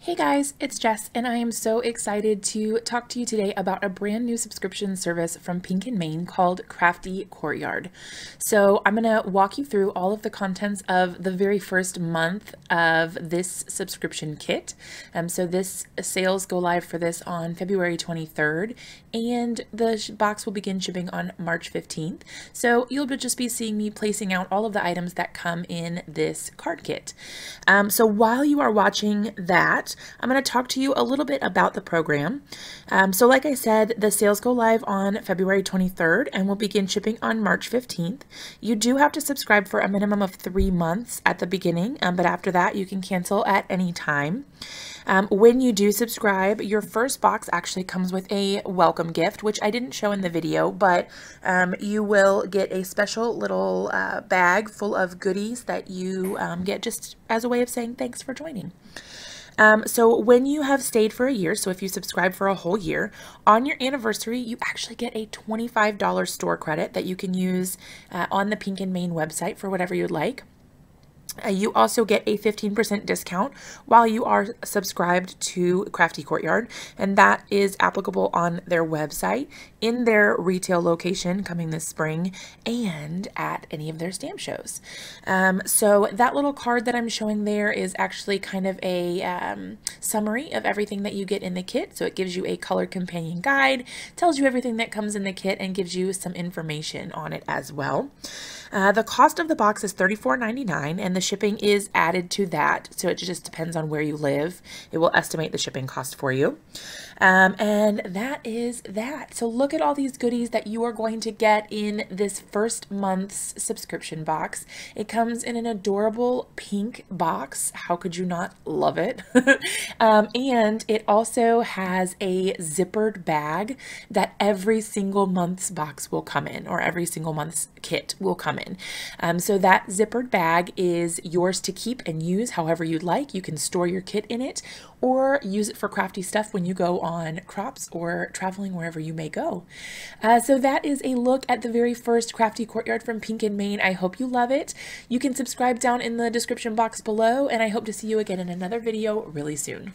Hey guys, it's Jess, and I am so excited to talk to you today about a brand new subscription service from Pink and Main called Crafty Courtyard. So I'm going to walk you through all of the contents of the very first month of this subscription kit. So this sales go live for this on February 23rd, and the box will begin shipping on March 15th. So you'll just be seeing me placing out all of the items that come in this card kit. So while you are watching that, I'm going to talk to you a little bit about the program. So like I said, the sales go live on February 23rd and will begin shipping on March 15th. You do have to subscribe for a minimum of 3 months at the beginning, but after that you can cancel at any time. When you do subscribe, your first box actually comes with a welcome gift, which I didn't show in the video, but you will get a special little bag full of goodies that you get just as a way of saying thanks for joining. So when you have stayed for a year, so if you subscribe for a whole year, on your anniversary, you actually get a $25 store credit that you can use on the Pink and Main website for whatever you'd like. You also get a 15% discount while you are subscribed to Crafty Courtyard, and that is applicable on their website, in their retail location coming this spring, and at any of their stamp shows. So that little card that I'm showing there is actually kind of a summary of everything that you get in the kit. So it gives you a color companion guide, tells you everything that comes in the kit, and gives you some information on it as well. The cost of the box is $34.99, and the shipping is added to that, so it just depends on where you live. It will estimate the shipping cost for you. And that is that. So look at all these goodies that you are going to get in this first month's subscription box. It comes in an adorable pink box. How could you not love it? And it also has a zippered bag that every single month's box will come in, or every single month's kit will come in. So that zippered bag is yours to keep and use however you'd like. You can store your kit in it or use it for crafty stuff when you go on crops or traveling wherever you may go. So that is a look at the very first Crafty Courtyard from Pink and Main. I hope you love it. You can subscribe down in the description box below, and I hope to see you again in another video really soon.